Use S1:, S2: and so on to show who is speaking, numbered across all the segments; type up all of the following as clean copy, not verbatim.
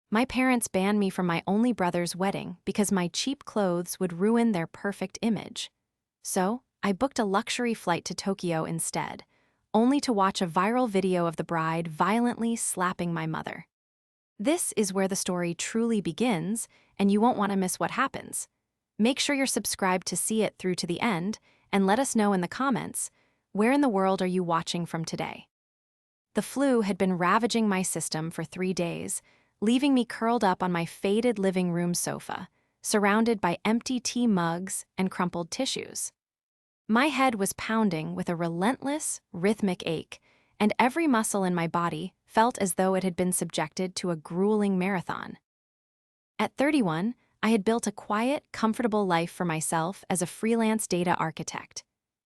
S1: My parents banned me from my only brother's wedding because my cheap clothes would ruin their perfect image. So, I booked a luxury flight to Tokyo instead, only to watch a viral video of the bride violently slapping my mother. This is where the story truly begins, and you won't want to miss what happens. Make sure you're subscribed to see it through to the end, and let us know in the comments, where in the world are you watching from today? The flu had been ravaging my system for 3 days, leaving me curled up on my faded living room sofa, surrounded by empty tea mugs and crumpled tissues. My head was pounding with a relentless, rhythmic ache, and every muscle in my body felt as though it had been subjected to a grueling marathon. At 31, I had built a quiet, comfortable life for myself as a freelance data architect.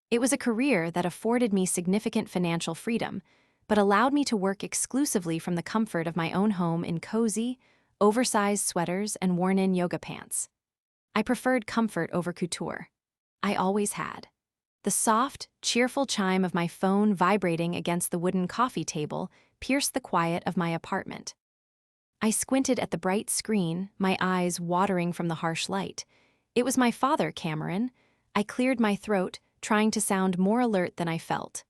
S1: It was a career that afforded me significant financial freedom, but allowed me to work exclusively from the comfort of my own home in cozy, oversized sweaters and worn-in yoga pants. I preferred comfort over couture. I always had. The soft, cheerful chime of my phone vibrating against the wooden coffee table pierced the quiet of my apartment. I squinted at the bright screen, my eyes watering from the harsh light. It was my father, Cameron. I cleared my throat, trying to sound more alert than I felt.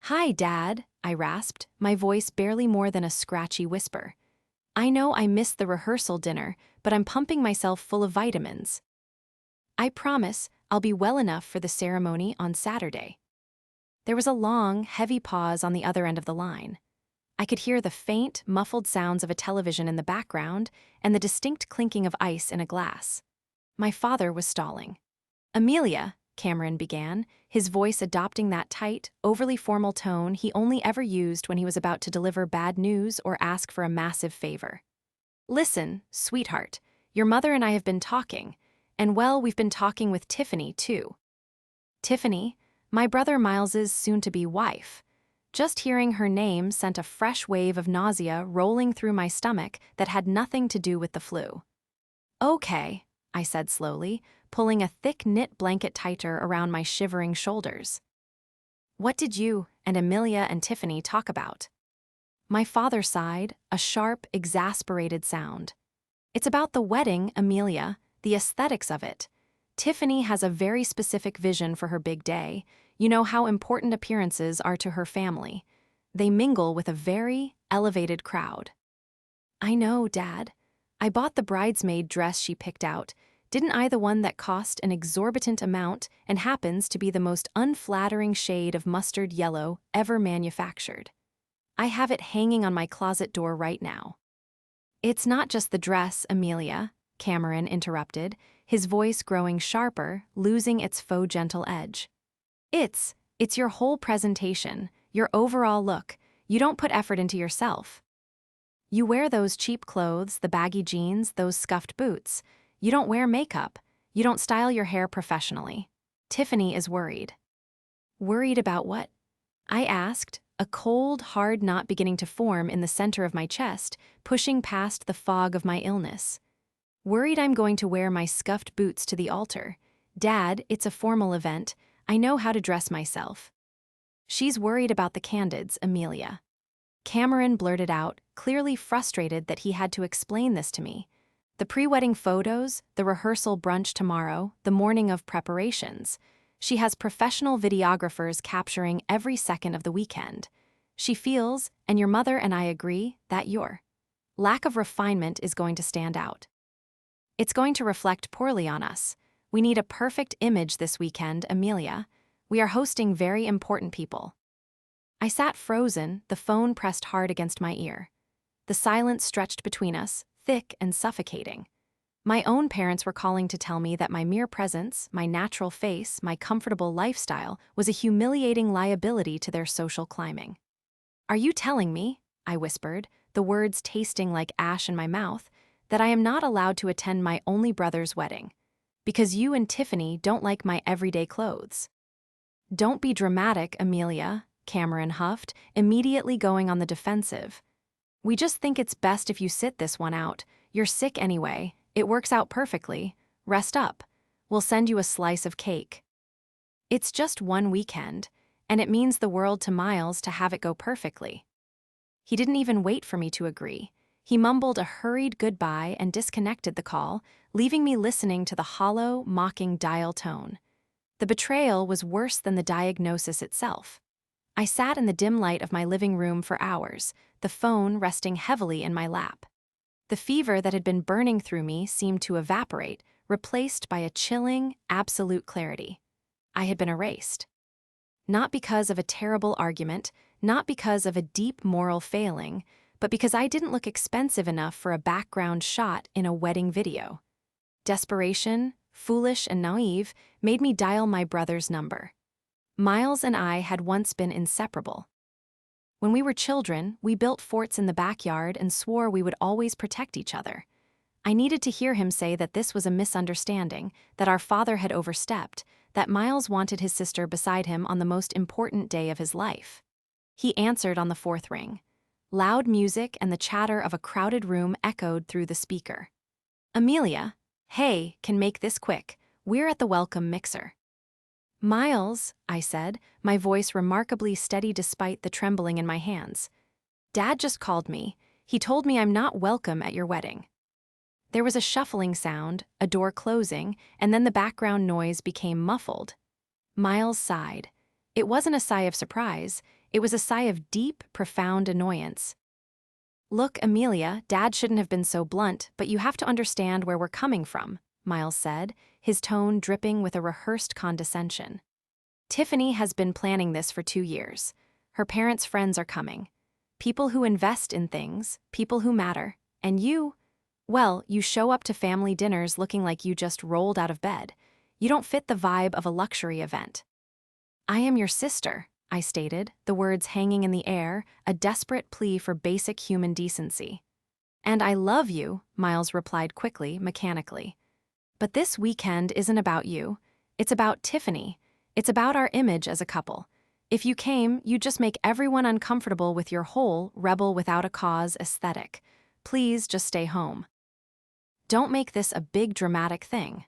S1: "Hi, Dad," I rasped, my voice barely more than a scratchy whisper. "I know I missed the rehearsal dinner, but I'm pumping myself full of vitamins. I promise I'll be well enough for the ceremony on Saturday." There was a long, heavy pause on the other end of the line. I could hear the faint, muffled sounds of a television in the background and the distinct clinking of ice in a glass. My father was stalling. "Amelia," Cameron began, his voice adopting that tight, overly formal tone he only ever used when he was about to deliver bad news or ask for a massive favor. "Listen, sweetheart, your mother and I have been talking, and well, we've been talking with Tiffany, too." Tiffany, my brother Miles's soon-to-be wife. Just hearing her name sent a fresh wave of nausea rolling through my stomach that had nothing to do with the flu. "Okay," I said slowly, pulling a thick knit blanket tighter around my shivering shoulders. "What did you and Amelia and Tiffany talk about?" My father sighed, a sharp, exasperated sound. "It's about the wedding, Amelia, the aesthetics of it. Tiffany has a very specific vision for her big day. You know how important appearances are to her family. They mingle with a very elevated crowd." "I know, Dad. I bought the bridesmaid dress she picked out. Didn't I, the one that cost an exorbitant amount and happens to be the most unflattering shade of mustard yellow ever manufactured? I have it hanging on my closet door right now." "It's not just the dress, Amelia," Cameron interrupted, his voice growing sharper, losing its faux gentle edge. It's your whole presentation, your overall look. You don't put effort into yourself. You wear those cheap clothes, the baggy jeans, those scuffed boots. You don't wear makeup. You don't style your hair professionally. Tiffany is worried." "Worried about what?" I asked, a cold, hard knot beginning to form in the center of my chest, pushing past the fog of my illness. "Worried I'm going to wear my scuffed boots to the altar. Dad, it's a formal event. I know how to dress myself." "She's worried about the candids, Amelia." Cameron blurted out, clearly frustrated that he had to explain this to me. "The pre-wedding photos, the rehearsal brunch tomorrow, the morning of preparations. She has professional videographers capturing every second of the weekend. She feels, and your mother and I agree, that your lack of refinement is going to stand out. It's going to reflect poorly on us. We need a perfect image this weekend, Amelia. We are hosting very important people." I sat frozen, the phone pressed hard against my ear. The silence stretched between us, thick and suffocating. My own parents were calling to tell me that my mere presence, my natural face, my comfortable lifestyle was a humiliating liability to their social climbing. "Are you telling me," I whispered, the words tasting like ash in my mouth, "that I am not allowed to attend my only brother's wedding? Because you and Tiffany don't like my everyday clothes?" "Don't be dramatic, Amelia," Cameron huffed, immediately going on the defensive. "We just think it's best if you sit this one out. You're sick anyway. It works out perfectly. Rest up. We'll send you a slice of cake." It's just one weekend, and it means the world to Miles to have it go perfectly. He didn't even wait for me to agree. He mumbled a hurried goodbye and disconnected the call, leaving me listening to the hollow, mocking dial tone. The betrayal was worse than the diagnosis itself. I sat in the dim light of my living room for hours, the phone resting heavily in my lap. The fever that had been burning through me seemed to evaporate, replaced by a chilling, absolute clarity. I had been erased. Not because of a terrible argument, not because of a deep moral failing, but because I didn't look expensive enough for a background shot in a wedding video. Desperation, foolish and naive, made me dial my brother's number. Miles and I had once been inseparable. When we were children, we built forts in the backyard and swore we would always protect each other. I needed to hear him say that this was a misunderstanding, that our father had overstepped, that Miles wanted his sister beside him on the most important day of his life. He answered on the fourth ring. Loud music and the chatter of a crowded room echoed through the speaker. Amelia, hey, can make this quick. We're at the welcome mixer. Miles, I said, my voice remarkably steady despite the trembling in my hands. Dad just called me. He told me I'm not welcome at your wedding. There was a shuffling sound, a door closing, and then the background noise became muffled. Miles sighed. It wasn't a sigh of surprise, it was a sigh of deep, profound annoyance. Look, Amelia, Dad shouldn't have been so blunt, but you have to understand where we're coming from, Miles said, his tone dripping with a rehearsed condescension. Tiffany has been planning this for 2 years. Her parents' friends are coming. People who invest in things, people who matter. And you, well, you show up to family dinners looking like you just rolled out of bed. You don't fit the vibe of a luxury event. I am your sister, I stated, the words hanging in the air, a desperate plea for basic human decency. And I love you, Miles replied quickly, mechanically. But this weekend isn't about you. It's about Tiffany. It's about our image as a couple. If you came, you'd just make everyone uncomfortable with your whole rebel without a cause aesthetic. Please just stay home. Don't make this a big dramatic thing.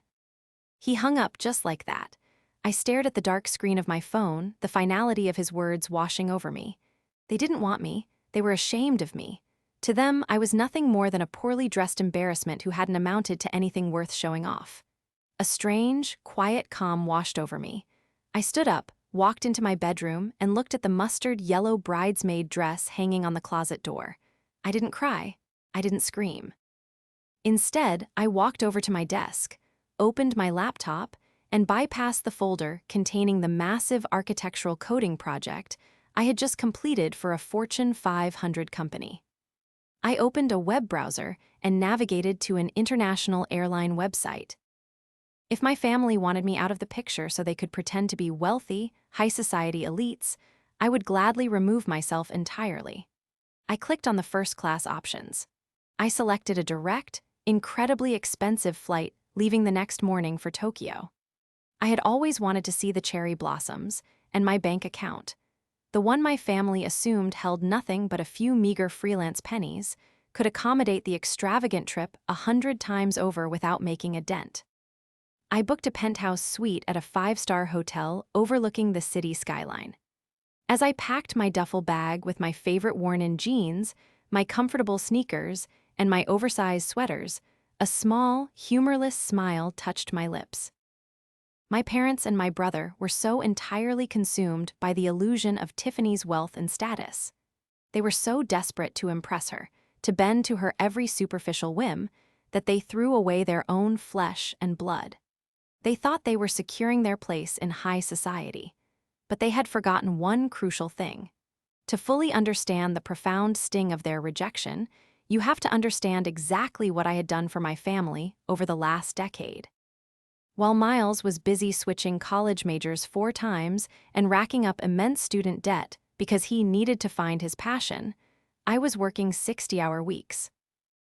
S1: He hung up just like that. I stared at the dark screen of my phone, the finality of his words washing over me. They didn't want me. They were ashamed of me. To them, I was nothing more than a poorly dressed embarrassment who hadn't amounted to anything worth showing off. A strange, quiet calm washed over me. I stood up, walked into my bedroom, and looked at the mustard yellow bridesmaid dress hanging on the closet door. I didn't cry. I didn't scream. Instead, I walked over to my desk, opened my laptop, and bypassed the folder containing the massive architectural coding project I had just completed for a Fortune 500 company. I opened a web browser and navigated to an international airline website. If my family wanted me out of the picture so they could pretend to be wealthy, high society elites, I would gladly remove myself entirely. I clicked on the first-class options. I selected a direct, incredibly expensive flight leaving the next morning for Tokyo. I had always wanted to see the cherry blossoms, and my bank account, the one my family assumed held nothing but a few meager freelance pennies, could accommodate the extravagant trip 100 times over without making a dent. I booked a penthouse suite at a 5-star hotel overlooking the city skyline. As I packed my duffel bag with my favorite worn-in jeans, my comfortable sneakers, and my oversized sweaters, a small, humorless smile touched my lips. My parents and my brother were so entirely consumed by the illusion of Tiffany's wealth and status. They were so desperate to impress her, to bend to her every superficial whim, that they threw away their own flesh and blood. They thought they were securing their place in high society, but they had forgotten one crucial thing. To fully understand the profound sting of their rejection, you have to understand exactly what I had done for my family over the last decade. While Miles was busy switching college majors 4 times and racking up immense student debt because he needed to find his passion, I was working 60-hour weeks.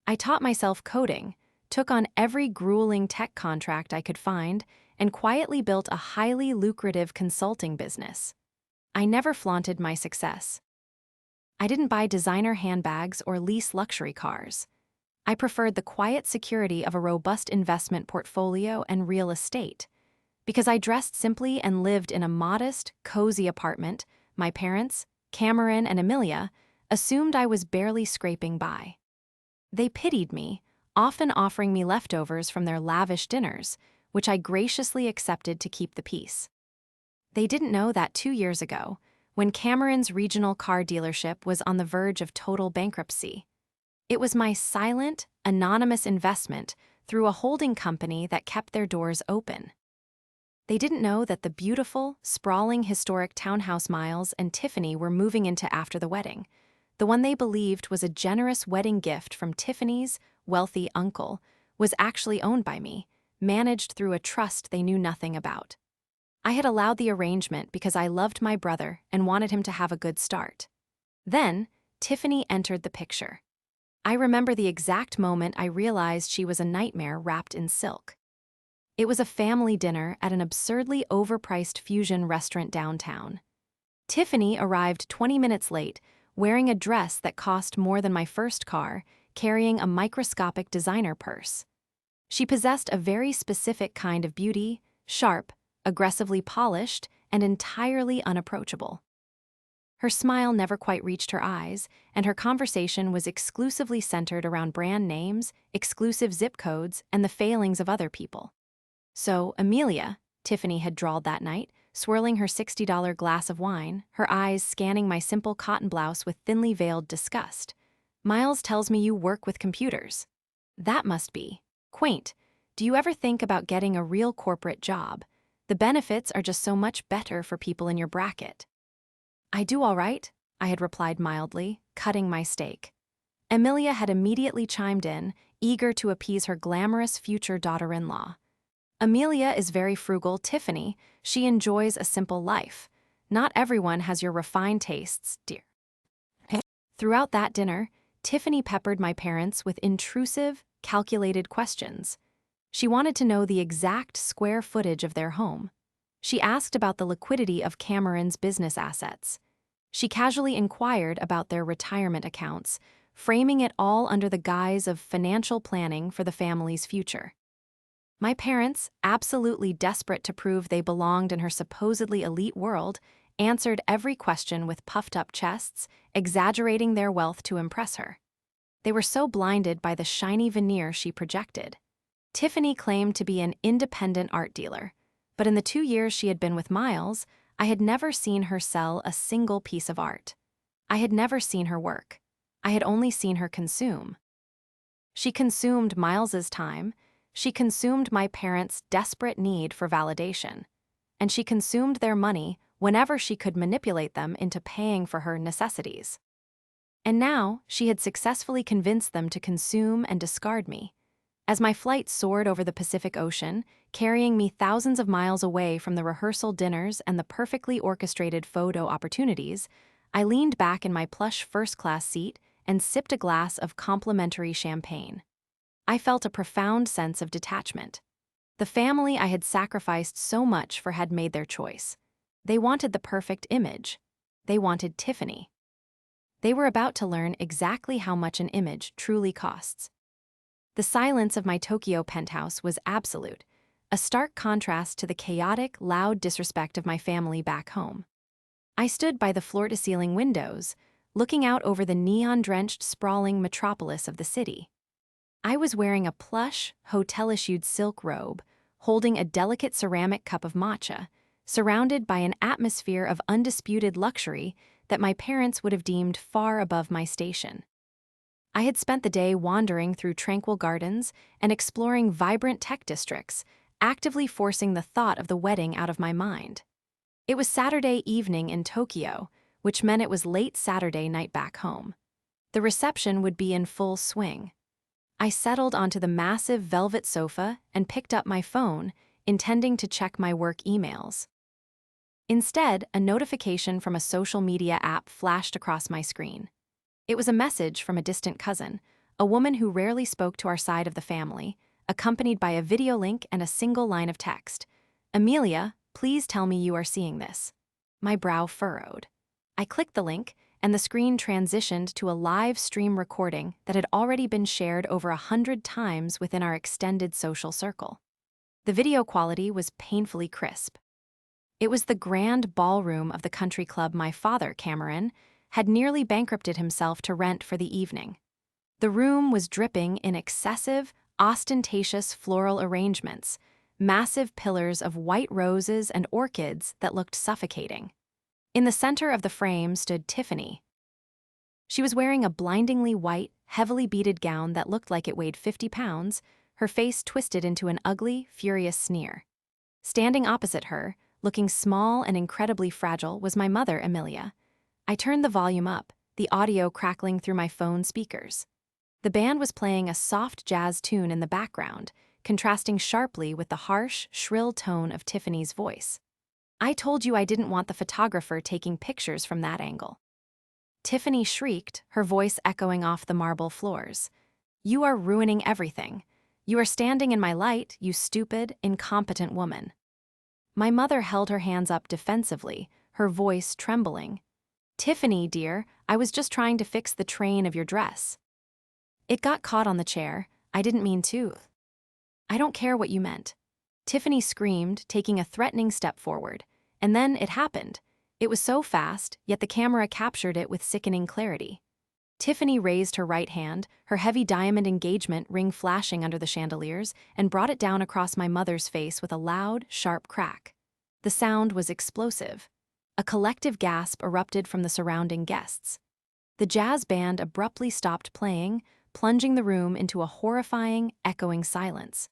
S1: I taught myself coding, took on every grueling tech contract I could find, and quietly built a highly lucrative consulting business. I never flaunted my success. I didn't buy designer handbags or lease luxury cars. I preferred the quiet security of a robust investment portfolio and real estate. Because I dressed simply and lived in a modest, cozy apartment, my parents, Cameron and Amelia, assumed I was barely scraping by. They pitied me, often offering me leftovers from their lavish dinners, which I graciously accepted to keep the peace. They didn't know that 2 years ago, when Cameron's regional car dealership was on the verge of total bankruptcy, it was my silent, anonymous investment through a holding company that kept their doors open. They didn't know that the beautiful, sprawling historic townhouse Miles and Tiffany were moving into after the wedding, the one they believed was a generous wedding gift from Tiffany's wealthy uncle, was actually owned by me, managed through a trust they knew nothing about. I had allowed the arrangement because I loved my brother and wanted him to have a good start. Then, Tiffany entered the picture. I remember the exact moment I realized she was a nightmare wrapped in silk. It was a family dinner at an absurdly overpriced fusion restaurant downtown. Tiffany arrived 20 minutes late, wearing a dress that cost more than my first car, carrying a microscopic designer purse. She possessed a very specific kind of beauty, sharp, aggressively polished, and entirely unapproachable. Her smile never quite reached her eyes, and her conversation was exclusively centered around brand names, exclusive zip codes, and the failings of other people. "So, Amelia," Tiffany had drawled that night, swirling her $60 glass of wine, her eyes scanning my simple cotton blouse with thinly veiled disgust. "Miles tells me you work with computers. That must be quaint. Do you ever think about getting a real corporate job? The benefits are just so much better for people in your bracket." "I do all right," I had replied mildly, cutting my steak. Amelia had immediately chimed in, eager to appease her glamorous future daughter-in-law. "Amelia is very frugal, Tiffany. She enjoys a simple life. Not everyone has your refined tastes, dear." Throughout that dinner, Tiffany peppered my parents with intrusive, calculated questions. She wanted to know the exact square footage of their home. She asked about the liquidity of Cameron's business assets. She casually inquired about their retirement accounts, framing it all under the guise of financial planning for the family's future. My parents, absolutely desperate to prove they belonged in her supposedly elite world, answered every question with puffed-up chests, exaggerating their wealth to impress her. They were so blinded by the shiny veneer she projected. Tiffany claimed to be an independent art dealer, but in the 2 years she had been with Miles, I had never seen her sell a single piece of art. I had never seen her work. I had only seen her consume. She consumed Miles's time, she consumed my parents' desperate need for validation, and she consumed their money whenever she could manipulate them into paying for her necessities. And now she had successfully convinced them to consume and discard me. As my flight soared over the Pacific Ocean, carrying me thousands of miles away from the rehearsal dinners and the perfectly orchestrated photo opportunities, I leaned back in my plush first-class seat and sipped a glass of complimentary champagne. I felt a profound sense of detachment. The family I had sacrificed so much for had made their choice. They wanted the perfect image. They wanted Tiffany. They were about to learn exactly how much an image truly costs. The silence of my Tokyo penthouse was absolute, a stark contrast to the chaotic, loud disrespect of my family back home. I stood by the floor-to-ceiling windows, looking out over the neon-drenched, sprawling metropolis of the city. I was wearing a plush, hotel-issued silk robe, holding a delicate ceramic cup of matcha, surrounded by an atmosphere of undisputed luxury that my parents would have deemed far above my station. I had spent the day wandering through tranquil gardens and exploring vibrant tech districts, actively forcing the thought of the wedding out of my mind. It was Saturday evening in Tokyo, which meant it was late Saturday night back home. The reception would be in full swing. I settled onto the massive velvet sofa and picked up my phone, intending to check my work emails. Instead, a notification from a social media app flashed across my screen. It was a message from a distant cousin, a woman who rarely spoke to our side of the family, accompanied by a video link and a single line of text. "Amelia, please tell me you are seeing this." My brow furrowed. I clicked the link, and the screen transitioned to a live stream recording that had already been shared over 100 times within our extended social circle. The video quality was painfully crisp. It was the grand ballroom of the country club my father, Cameron, had nearly bankrupted himself to rent for the evening. The room was dripping in excessive, ostentatious floral arrangements, massive pillars of white roses and orchids that looked suffocating. In the center of the frame stood Tiffany. She was wearing a blindingly white, heavily beaded gown that looked like it weighed 50 pounds, her face twisted into an ugly, furious sneer. Standing opposite her, looking small and incredibly fragile, was my mother, Amelia. I turned the volume up, the audio crackling through my phone speakers. The band was playing a soft jazz tune in the background, contrasting sharply with the harsh, shrill tone of Tiffany's voice. "I told you I didn't want the photographer taking pictures from that angle." Tiffany shrieked, her voice echoing off the marble floors. "You are ruining everything. You are standing in my light, you stupid, incompetent woman." My mother held her hands up defensively, her voice trembling. "Tiffany, dear, I was just trying to fix the train of your dress. It got caught on the chair. I didn't mean to." "I don't care what you meant." Tiffany screamed, taking a threatening step forward. And then it happened. It was so fast, yet the camera captured it with sickening clarity. Tiffany raised her right hand, her heavy diamond engagement ring flashing under the chandeliers, and brought it down across my mother's face with a loud, sharp crack. The sound was explosive. A collective gasp erupted from the surrounding guests. The jazz band abruptly stopped playing, plunging the room into a horrifying, echoing silence.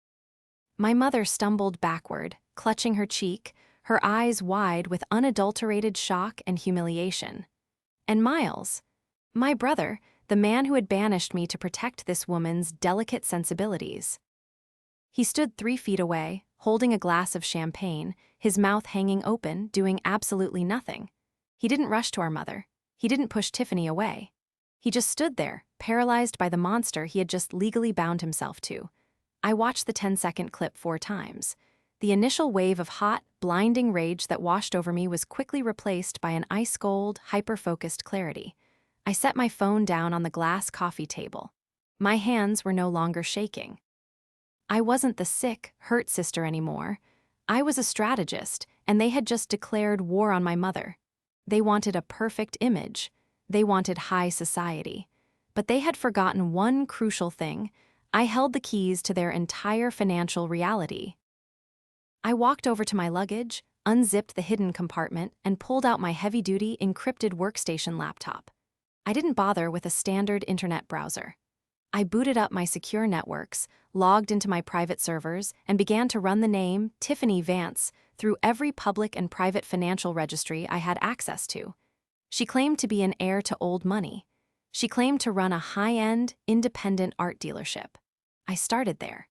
S1: My mother stumbled backward, clutching her cheek, her eyes wide with unadulterated shock and humiliation. And Miles, my brother, the man who had banished me to protect this woman's delicate sensibilities. He stood 3 feet away, holding a glass of champagne, his mouth hanging open, doing absolutely nothing. He didn't rush to our mother. He didn't push Tiffany away. He just stood there, paralyzed by the monster he had just legally bound himself to. I watched the 10-second clip 4 times. The initial wave of hot, blinding rage that washed over me was quickly replaced by an ice-cold, hyper-focused clarity. I set my phone down on the glass coffee table. My hands were no longer shaking. I wasn't the sick, hurt sister anymore. I was a strategist, and they had just declared war on my mother. They wanted a perfect image. They wanted high society. But they had forgotten one crucial thing. I held the keys to their entire financial reality. I walked over to my luggage, unzipped the hidden compartment, and pulled out my heavy-duty, encrypted workstation laptop. I didn't bother with a standard internet browser. I booted up my secure networks, logged into my private servers, and began to run the name Tiffany Vance through every public and private financial registry I had access to. She claimed to be an heir to old money. She claimed to run a high-end, independent art dealership. I started there.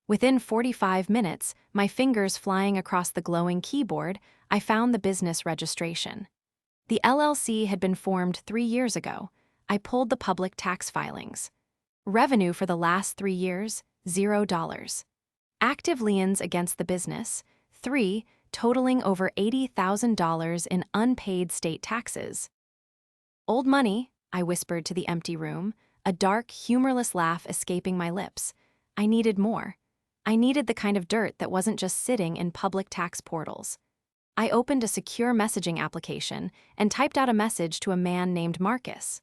S1: Within 45 minutes, my fingers flying across the glowing keyboard, I found the business registration. The LLC had been formed 3 years ago. I pulled the public tax filings. Revenue for the last 3 years, $0. Active liens against the business, 3, totaling over $80,000 in unpaid state taxes. "Old money," I whispered to the empty room, a dark, humorless laugh escaping my lips. I needed more. I needed the kind of dirt that wasn't just sitting in public tax portals. I opened a secure messaging application and typed out a message to a man named Marcus.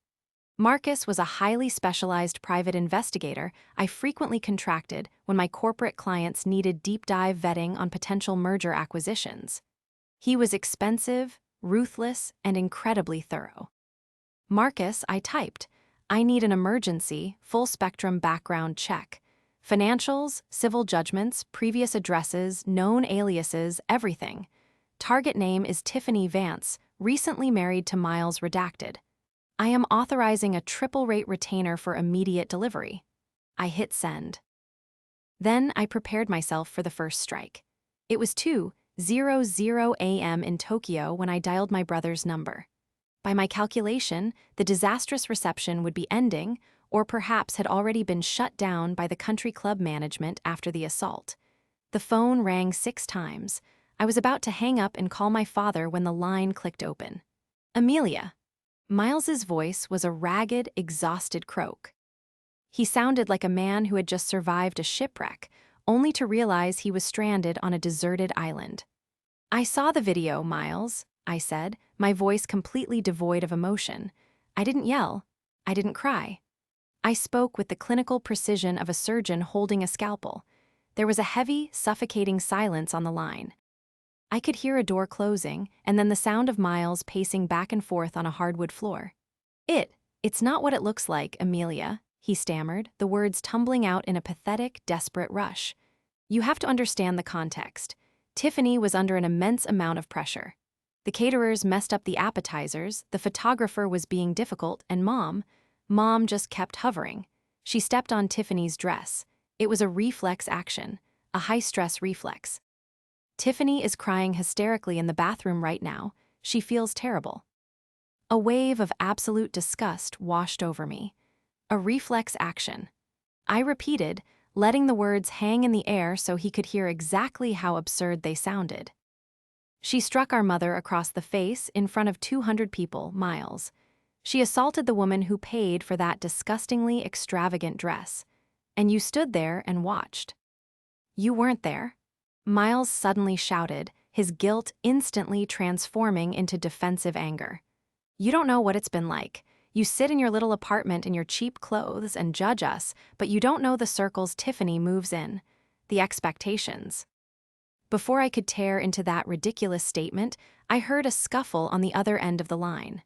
S1: Marcus was a highly specialized private investigator I frequently contracted when my corporate clients needed deep-dive vetting on potential merger acquisitions. He was expensive, ruthless, and incredibly thorough. "Marcus," I typed, "I need an emergency, full-spectrum background check. Financials, civil judgments, previous addresses, known aliases, everything. Target name is Tiffany Vance, recently married to Miles Redacted. I am authorizing a triple-rate retainer for immediate delivery." I hit send. Then I prepared myself for the first strike. It was 2:00 a.m. in Tokyo when I dialed my brother's number. By my calculation, the disastrous reception would be ending, or perhaps had already been shut down by the country club management after the assault. The phone rang 6 times. I was about to hang up and call my father when the line clicked open. "Amelia." Miles's voice was a ragged, exhausted croak. He sounded like a man who had just survived a shipwreck, only to realize he was stranded on a deserted island. "I saw the video, Miles," I said, my voice completely devoid of emotion. I didn't yell. I didn't cry. I spoke with the clinical precision of a surgeon holding a scalpel. There was a heavy, suffocating silence on the line. I could hear a door closing, and then the sound of Miles pacing back and forth on a hardwood floor. It's not what it looks like, Amelia, he stammered, the words tumbling out in a pathetic, desperate rush. You have to understand the context. Tiffany was under an immense amount of pressure. The caterers messed up the appetizers, the photographer was being difficult, and Mom just kept hovering. She stepped on Tiffany's dress. It was a reflex action, a high-stress reflex. Tiffany is crying hysterically in the bathroom right now. She feels terrible. A wave of absolute disgust washed over me. A reflex action. I repeated, letting the words hang in the air so he could hear exactly how absurd they sounded. She struck our mother across the face in front of 200 people, Miles. She assaulted the woman who paid for that disgustingly extravagant dress. And you stood there and watched. You weren't there. Miles suddenly shouted, his guilt instantly transforming into defensive anger. You don't know what it's been like. You sit in your little apartment in your cheap clothes and judge us, but you don't know the circles Tiffany moves in, the expectations. Before I could tear into that ridiculous statement, I heard a scuffle on the other end of the line.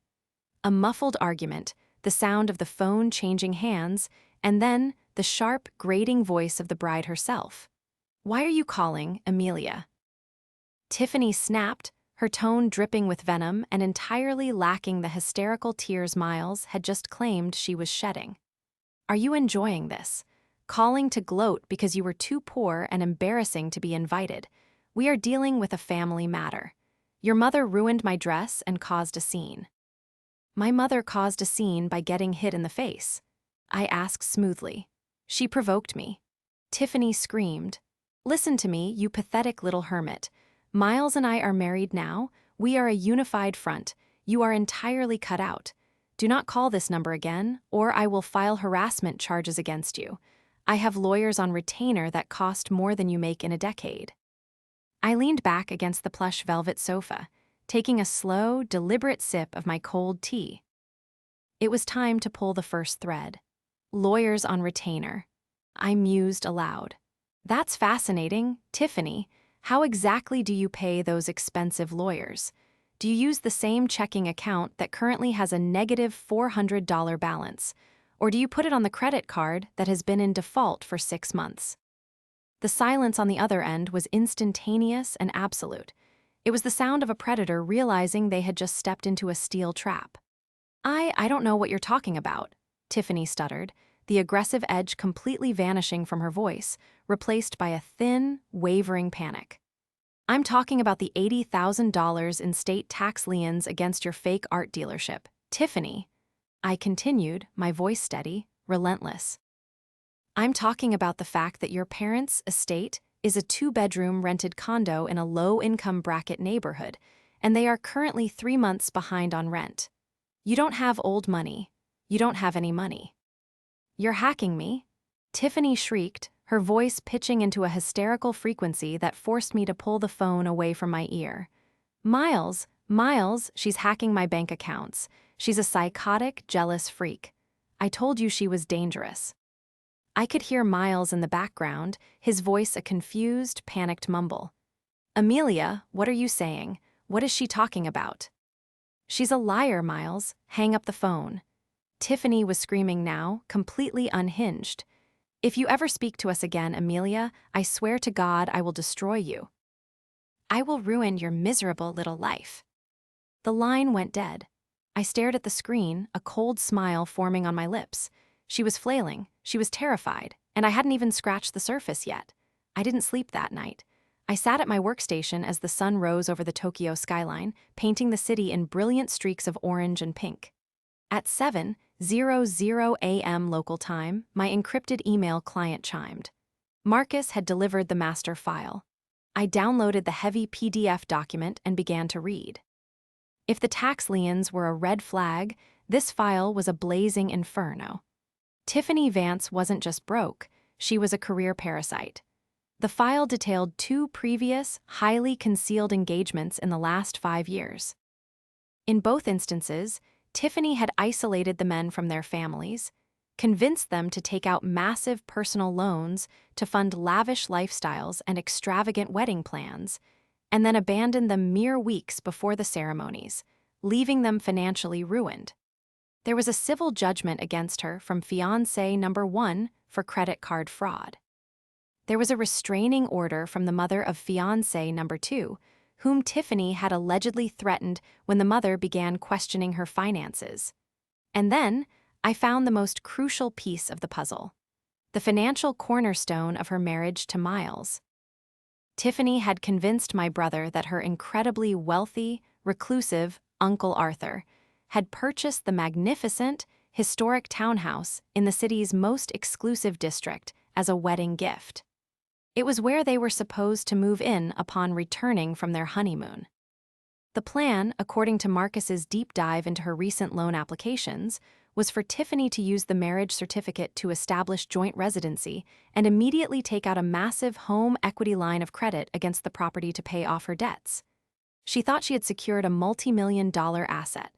S1: A muffled argument, the sound of the phone changing hands, and then the sharp, grating voice of the bride herself. Why are you calling, Amelia? Tiffany snapped, her tone dripping with venom and entirely lacking the hysterical tears Miles had just claimed she was shedding. Are you enjoying this? Calling to gloat because you were too poor and embarrassing to be invited. We are dealing with a family matter. Your mother ruined my dress and caused a scene. My mother caused a scene by getting hit in the face. I asked smoothly. She provoked me. Tiffany screamed. Listen to me, you pathetic little hermit. Miles and I are married now. We are a unified front. You are entirely cut out. Do not call this number again, or I will file harassment charges against you. I have lawyers on retainer that cost more than you make in a decade. I leaned back against the plush velvet sofa, taking a slow, deliberate sip of my cold tea. It was time to pull the first thread. Lawyers on retainer. I mused aloud. That's fascinating, Tiffany. How exactly do you pay those expensive lawyers? Do you use the same checking account that currently has a negative $400 balance? Or do you put it on the credit card that has been in default for 6 months? The silence on the other end was instantaneous and absolute. It was the sound of a predator realizing they had just stepped into a steel trap. I don't know what you're talking about, Tiffany stuttered, the aggressive edge completely vanishing from her voice, replaced by a thin, wavering panic. I'm talking about the $80,000 in state tax liens against your fake art dealership, Tiffany. I continued, my voice steady, relentless. I'm talking about the fact that your parents' estate is a 2-bedroom rented condo in a low-income bracket neighborhood, and they are currently 3 months behind on rent. You don't have old money. You don't have any money. You're hacking me? Tiffany shrieked, her voice pitching into a hysterical frequency that forced me to pull the phone away from my ear. Miles, she's hacking my bank accounts. She's a psychotic, jealous freak. I told you she was dangerous. I could hear Miles in the background, his voice a confused, panicked mumble. Amelia, what are you saying? What is she talking about? She's a liar, Miles. Hang up the phone. Tiffany was screaming now, completely unhinged. If you ever speak to us again, Amelia, I swear to God I will destroy you. I will ruin your miserable little life. The line went dead. I stared at the screen, a cold smile forming on my lips. She was flailing, she was terrified, and I hadn't even scratched the surface yet. I didn't sleep that night. I sat at my workstation as the sun rose over the Tokyo skyline, painting the city in brilliant streaks of orange and pink. At 7:00 a.m. local time, my encrypted email client chimed. Marcus had delivered the master file. I downloaded the heavy PDF document and began to read. If the tax liens were a red flag, this file was a blazing inferno. Tiffany Vance wasn't just broke, she was a career parasite. The file detailed 2 previous, highly concealed engagements in the last 5 years. In both instances, Tiffany had isolated the men from their families, convinced them to take out massive personal loans to fund lavish lifestyles and extravagant wedding plans, and then abandoned them mere weeks before the ceremonies, leaving them financially ruined. There was a civil judgment against her from fiancé number 1 for credit card fraud. There was a restraining order from the mother of fiancé number 2, whom Tiffany had allegedly threatened when the mother began questioning her finances. And then, I found the most crucial piece of the puzzle: the financial cornerstone of her marriage to Miles. Tiffany had convinced my brother that her incredibly wealthy, reclusive Uncle Arthur had purchased the magnificent, historic townhouse in the city's most exclusive district as a wedding gift. It was where they were supposed to move in upon returning from their honeymoon. The plan, according to Marcus's deep dive into her recent loan applications, was for Tiffany to use the marriage certificate to establish joint residency and immediately take out a massive home equity line of credit against the property to pay off her debts. She thought she had secured a multi-million-dollar asset.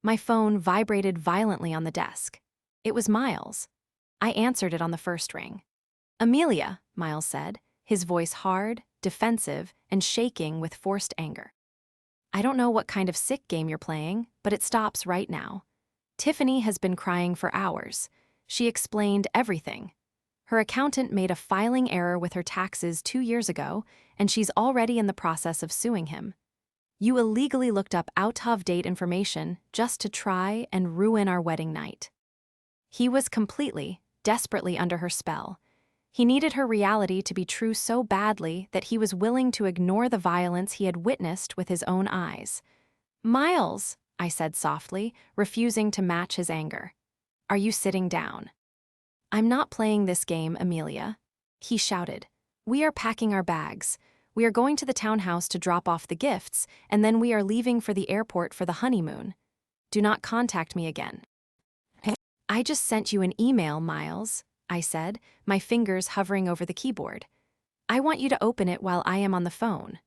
S1: My phone vibrated violently on the desk. It was Miles. I answered it on the first ring. "Amelia," Miles said, his voice hard, defensive, and shaking with forced anger. "I don't know what kind of sick game you're playing, but it stops right now. Tiffany has been crying for hours. She explained everything. Her accountant made a filing error with her taxes 2 years ago, and she's already in the process of suing him. You illegally looked up out-of-date information just to try and ruin our wedding night." He was completely, desperately under her spell. He needed her reality to be true so badly that he was willing to ignore the violence he had witnessed with his own eyes. "Miles," I said softly, refusing to match his anger. "Are you sitting down?" "I'm not playing this game, Amelia," he shouted. "We are packing our bags. We are going to the townhouse to drop off the gifts, and then we are leaving for the airport for the honeymoon. Do not contact me again." "I just sent you an email, Miles," I said, my fingers hovering over the keyboard. "I want you to open it while I am on the phone."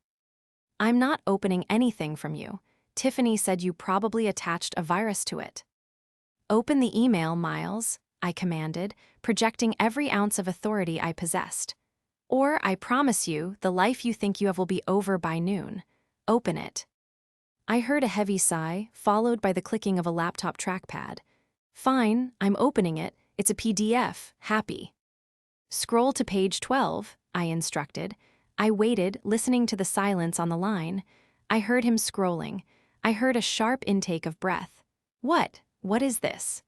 S1: "I'm not opening anything from you. Tiffany said you probably attached a virus to it." "Open the email, Miles," I commanded, projecting every ounce of authority I possessed. "Or I promise you, the life you think you have will be over by noon. Open it." I heard a heavy sigh, followed by the clicking of a laptop trackpad. "Fine, I'm opening it. It's a PDF, happy." "Scroll to page 12, I instructed. I waited, listening to the silence on the line. I heard him scrolling. I heard a sharp intake of breath. What is this?"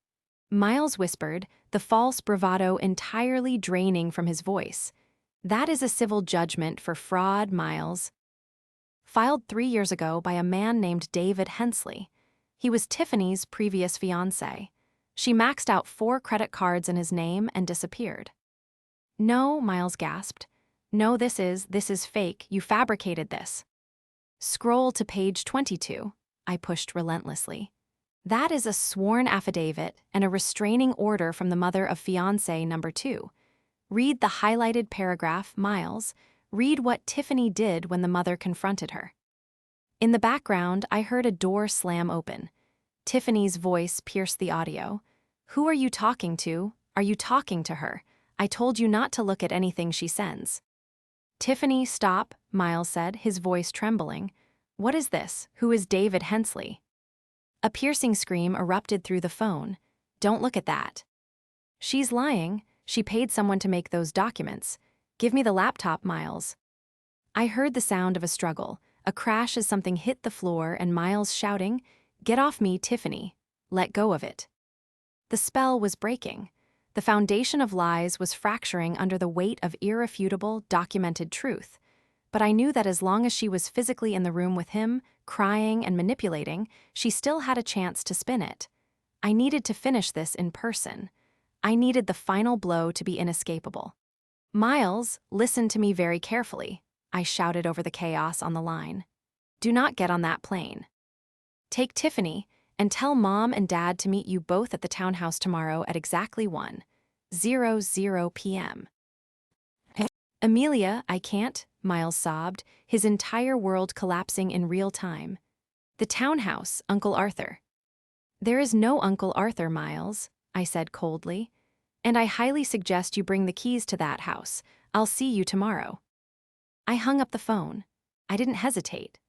S1: Miles whispered, the false bravado entirely draining from his voice. "That is a civil judgment for fraud, Miles. Filed 3 years ago by a man named David Hensley. He was Tiffany's previous fiancé. She maxed out 4 credit cards in his name and disappeared." "No," Miles gasped. "No, this is fake. You fabricated this." "Scroll to page 22, I pushed relentlessly. "That is a sworn affidavit and a restraining order from the mother of fiancé number 2. Read the highlighted paragraph, Miles. Read what Tiffany did when the mother confronted her." In the background, I heard a door slam open. Tiffany's voice pierced the audio. "Who are you talking to? Are you talking to her? I told you not to look at anything she sends." "Tiffany, stop," Miles said, his voice trembling. "What is this? Who is David Hensley?" A piercing scream erupted through the phone. "Don't look at that." "She's lying. She paid someone to make those documents. Give me the laptop, Miles." I heard the sound of a struggle, a crash as something hit the floor, and Miles shouting, "Get off me, Tiffany. Let go of it." The spell was breaking. The foundation of lies was fracturing under the weight of irrefutable, documented truth. But I knew that as long as she was physically in the room with him, crying and manipulating, she still had a chance to spin it. I needed to finish this in person. I needed the final blow to be inescapable. "Miles, listen to me very carefully," I shouted over the chaos on the line. "Do not get on that plane. Take Tiffany and tell Mom and Dad to meet you both at the townhouse tomorrow at exactly 1:00 p.m. "Amelia, I can't," Miles sobbed, his entire world collapsing in real time. "The townhouse, Uncle Arthur." "There is no Uncle Arthur, Miles," I said coldly. And I highly suggest you bring the keys to that house. I'll see you tomorrow. I hung up the phone. I didn't hesitate.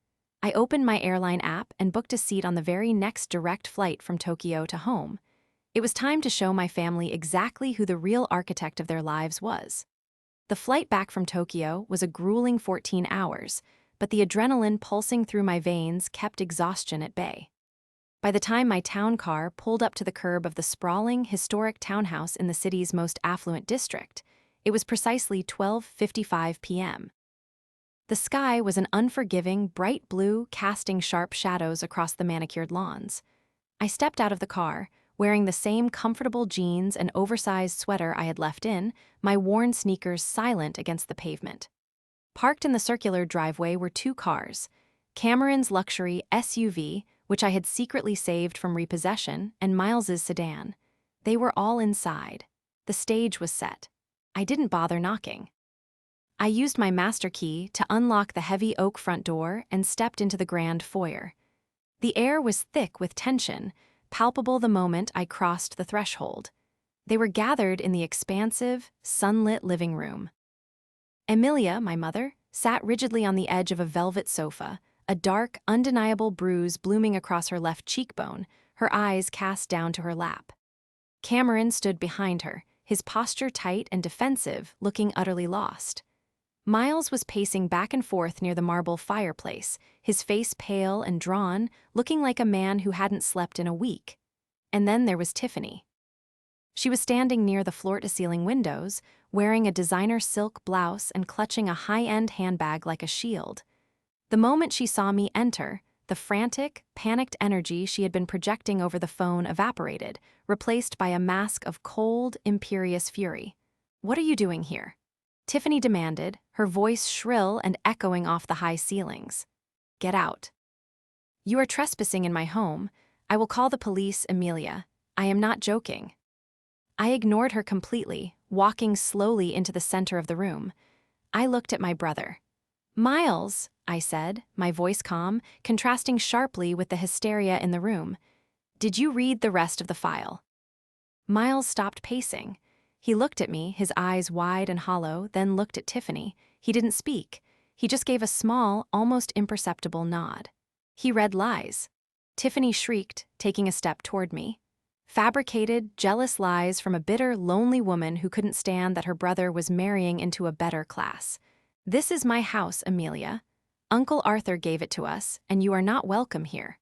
S1: I opened my airline app and booked a seat on the very next direct flight from Tokyo to home. It was time to show my family exactly who the real architect of their lives was. The flight back from Tokyo was a grueling 14 hours, but the adrenaline pulsing through my veins kept exhaustion at bay. By the time my town car pulled up to the curb of the sprawling, historic townhouse in the city's most affluent district, it was precisely 12:55 p.m. The sky was an unforgiving, bright blue, casting sharp shadows across the manicured lawns. I stepped out of the car, wearing the same comfortable jeans and oversized sweater I had left in, my worn sneakers silent against the pavement. Parked in the circular driveway were two cars, Cameron's luxury SUV, which I had secretly saved from repossession, and Miles's sedan. They were all inside. The stage was set. I didn't bother knocking. I used my master key to unlock the heavy oak front door and stepped into the grand foyer. The air was thick with tension, palpable the moment I crossed the threshold. They were gathered in the expansive, sunlit living room. Emilia, my mother, sat rigidly on the edge of a velvet sofa, a dark, undeniable bruise blooming across her left cheekbone, her eyes cast down to her lap. Cameron stood behind her, his posture tight and defensive, looking utterly lost. Miles was pacing back and forth near the marble fireplace, his face pale and drawn, looking like a man who hadn't slept in a week. And then there was Tiffany. She was standing near the floor-to-ceiling windows, wearing a designer silk blouse and clutching a high-end handbag like a shield. The moment she saw me enter, the frantic, panicked energy she had been projecting over the phone evaporated, replaced by a mask of cold, imperious fury. "What are you doing here?" Tiffany demanded, her voice shrill and echoing off the high ceilings. "Get out." "You are trespassing in my home. I will call the police, Emilia. I am not joking." I ignored her completely, walking slowly into the center of the room. I looked at my brother. "Miles," I said, my voice calm, contrasting sharply with the hysteria in the room. "Did you read the rest of the file?" Miles stopped pacing. He looked at me, his eyes wide and hollow, then looked at Tiffany. He didn't speak. He just gave a small, almost imperceptible nod. "He read lies." Tiffany shrieked, taking a step toward me. Fabricated, jealous lies from a bitter, lonely woman who couldn't stand that her brother was marrying into a better class. "This is my house, Emilia. Uncle Arthur gave it to us, and you are not welcome here."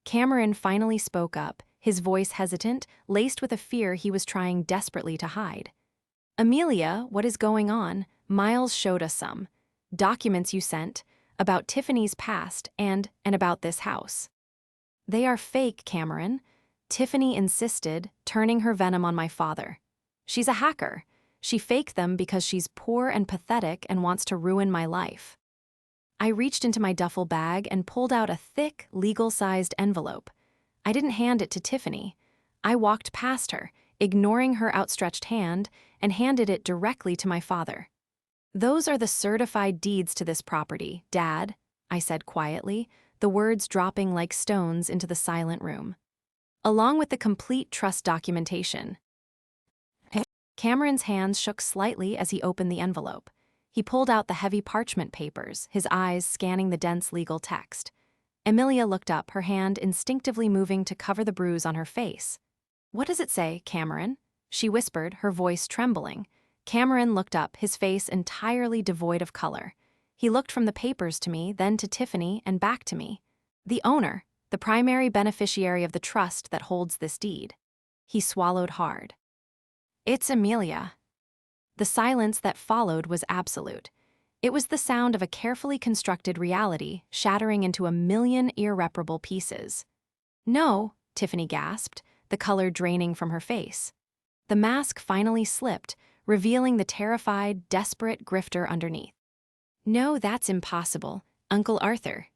S1: Cameron finally spoke up, his voice hesitant, laced with a fear he was trying desperately to hide. "Emilia, what is going on? Miles showed us some documents you sent about Tiffany's past and about this house." "They are fake, Cameron," Tiffany insisted, turning her venom on my father. "She's a hacker. She faked them because she's poor and pathetic and wants to ruin my life." I reached into my duffel bag and pulled out a thick, legal-sized envelope. I didn't hand it to Tiffany. I walked past her, ignoring her outstretched hand, and handed it directly to my father. "Those are the certified deeds to this property, Dad," I said quietly, the words dropping like stones into the silent room. "Along with the complete trust documentation." Cameron's hands shook slightly as he opened the envelope. He pulled out the heavy parchment papers, his eyes scanning the dense legal text. Emilia looked up, her hand instinctively moving to cover the bruise on her face. "What does it say, Cameron?" she whispered, her voice trembling. Cameron looked up, his face entirely devoid of color. He looked from the papers to me, then to Tiffany, and back to me. "The owner, the primary beneficiary of the trust that holds this deed." He swallowed hard. "It's Emilia." The silence that followed was absolute. It was the sound of a carefully constructed reality shattering into a million irreparable pieces. "No," Tiffany gasped, the color draining from her face. The mask finally slipped, revealing the terrified, desperate grifter underneath. "No, that's impossible. Uncle Arthur."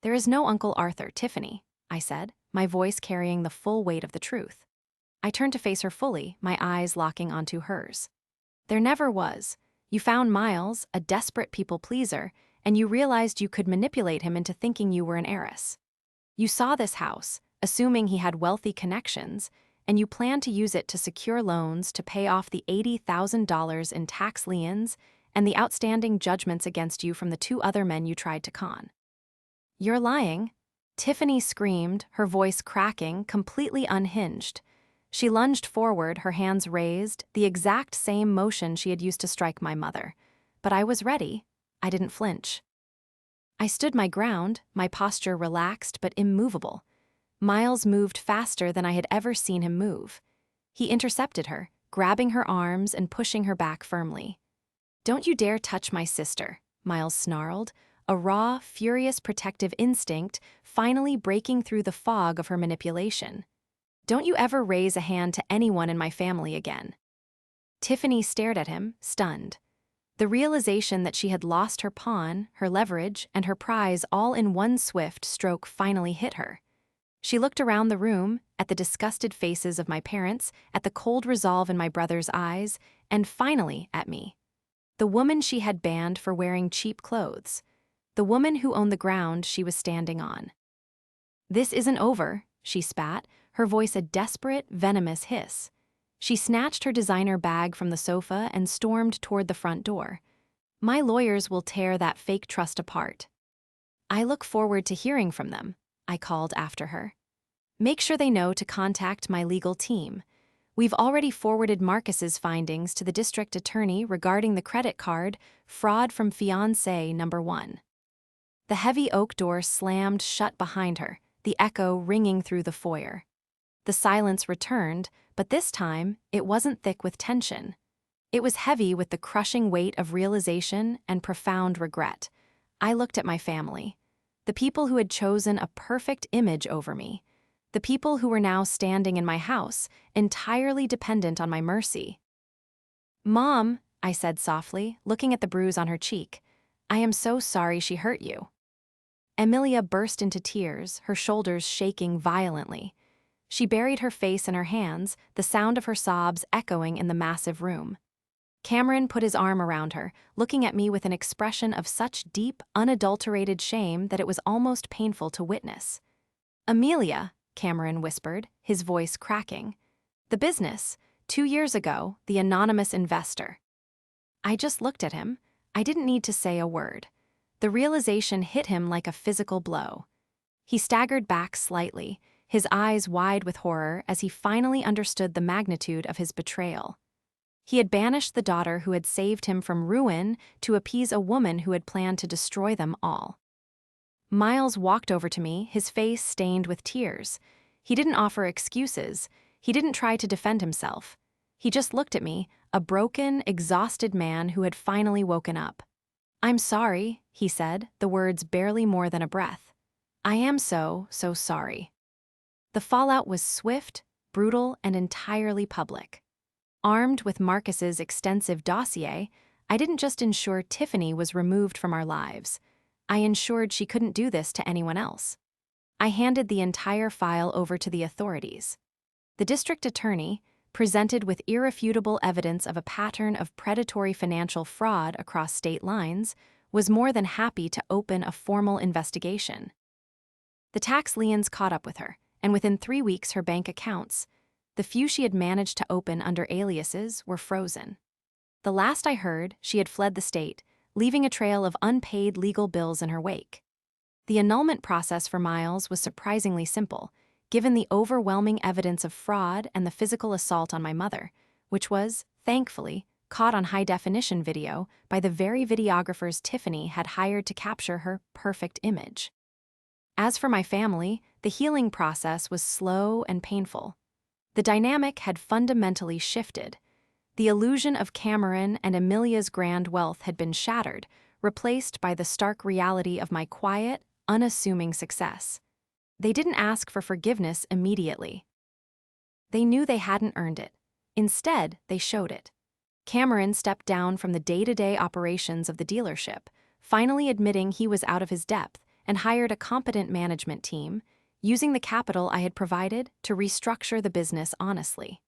S1: "There is no Uncle Arthur, Tiffany," I said, my voice carrying the full weight of the truth. I turned to face her fully, my eyes locking onto hers. "There never was. You found Miles, a desperate people-pleaser, and you realized you could manipulate him into thinking you were an heiress. You saw this house, assuming he had wealthy connections, and you plan to use it to secure loans to pay off the $80,000 in tax liens and the outstanding judgments against you from the two other men you tried to con. You're lying. Tiffany screamed, her voice cracking, completely unhinged. She lunged forward, her hands raised, the exact same motion she had used to strike my mother. But I was ready. I didn't flinch. I stood my ground, my posture relaxed but immovable. Miles moved faster than I had ever seen him move. He intercepted her, grabbing her arms and pushing her back firmly. "Don't you dare touch my sister," Miles snarled, a raw, furious protective instinct finally breaking through the fog of her manipulation. "Don't you ever raise a hand to anyone in my family again." Tiffany stared at him, stunned. The realization that she had lost her pawn, her leverage, and her prize all in one swift stroke finally hit her. She looked around the room, at the disgusted faces of my parents, at the cold resolve in my brother's eyes, and finally at me. The woman she had banned for wearing cheap clothes. The woman who owned the ground she was standing on. "This isn't over," she spat, her voice a desperate, venomous hiss. She snatched her designer bag from the sofa and stormed toward the front door. "My lawyers will tear that fake trust apart." "I look forward to hearing from them," I called after her. "Make sure they know to contact my legal team. We've already forwarded Marcus's findings to the district attorney regarding the credit card fraud from fiancé number 1. The heavy oak door slammed shut behind her, the echo ringing through the foyer. The silence returned, but this time it wasn't thick with tension. It was heavy with the crushing weight of realization and profound regret. I looked at my family, the people who had chosen a perfect image over me, the people who were now standing in my house, entirely dependent on my mercy. "Mom," I said softly, looking at the bruise on her cheek, "I am so sorry she hurt you." Emilia burst into tears, her shoulders shaking violently. She buried her face in her hands, the sound of her sobs echoing in the massive room. Cameron put his arm around her, looking at me with an expression of such deep, unadulterated shame that it was almost painful to witness. "Amelia," Cameron whispered, his voice cracking. "The business. 2 years ago, the anonymous investor." I just looked at him. I didn't need to say a word. The realization hit him like a physical blow. He staggered back slightly, his eyes wide with horror as he finally understood the magnitude of his betrayal. He had banished the daughter who had saved him from ruin to appease a woman who had planned to destroy them all. Miles walked over to me, his face stained with tears. He didn't offer excuses. He didn't try to defend himself. He just looked at me, a broken, exhausted man who had finally woken up. "I'm sorry," he said, the words barely more than a breath. "I am so sorry." The fallout was swift, brutal, and entirely public. Armed with Marcus's extensive dossier, I didn't just ensure Tiffany was removed from our lives. I ensured she couldn't do this to anyone else. I handed the entire file over to the authorities. The district attorney, presented with irrefutable evidence of a pattern of predatory financial fraud across state lines, was more than happy to open a formal investigation. The tax liens caught up with her, and within 3 weeks her bank accounts, the few she had managed to open under aliases, were frozen. The last I heard, she had fled the state, leaving a trail of unpaid legal bills in her wake. The annulment process for Miles was surprisingly simple, given the overwhelming evidence of fraud and the physical assault on my mother, which was, thankfully, caught on high-definition video by the very videographers Tiffany had hired to capture her perfect image. As for my family, the healing process was slow and painful. The dynamic had fundamentally shifted. The illusion of Cameron and Amelia's grand wealth had been shattered, replaced by the stark reality of my quiet, unassuming success. They didn't ask for forgiveness immediately. They knew they hadn't earned it. Instead, they showed it. Cameron stepped down from the day-to-day operations of the dealership, finally admitting he was out of his depth, and hired a competent management team, using the capital I had provided to restructure the business honestly.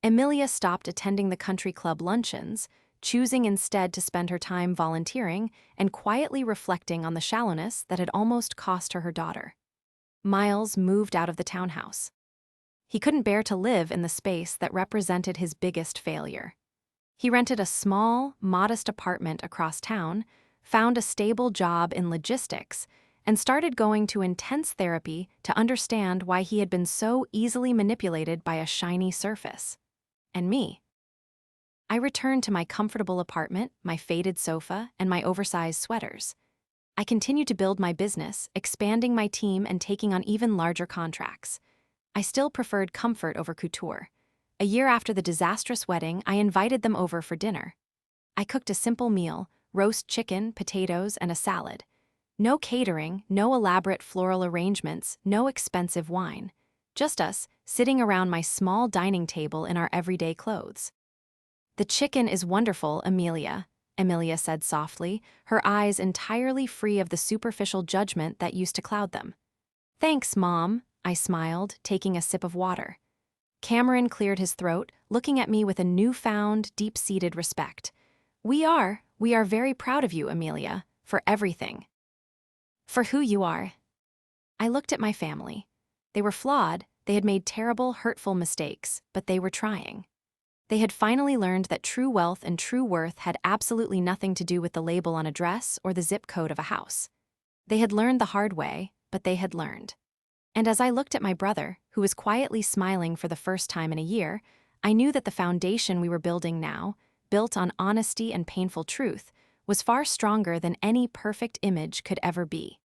S1: Emilia stopped attending the country club luncheons, choosing instead to spend her time volunteering and quietly reflecting on the shallowness that had almost cost her daughter. Miles moved out of the townhouse. He couldn't bear to live in the space that represented his biggest failure. He rented a small, modest apartment across town, found a stable job in logistics, and started going to intense therapy to understand why he had been so easily manipulated by a shiny surface. And me. I returned to my comfortable apartment, my faded sofa, and my oversized sweaters. I continued to build my business, expanding my team and taking on even larger contracts. I still preferred comfort over couture. A year after the disastrous wedding, I invited them over for dinner. I cooked a simple meal: roast chicken, potatoes, and a salad. No catering, no elaborate floral arrangements, no expensive wine. Just us, sitting around my small dining table in our everyday clothes. "The chicken is wonderful, Amelia said softly, her eyes entirely free of the superficial judgment that used to cloud them. "Thanks, Mom," I smiled, taking a sip of water. Cameron cleared his throat, looking at me with a newfound, deep-seated respect. We are very proud of you, Amelia, for everything. For who you are." I looked at my family. They were flawed, they had made terrible, hurtful mistakes, but they were trying. They had finally learned that true wealth and true worth had absolutely nothing to do with the label on a dress or the zip code of a house. They had learned the hard way, but they had learned. And as I looked at my brother, who was quietly smiling for the first time in a year, I knew that the foundation we were building now, built on honesty and painful truth, was far stronger than any perfect image could ever be.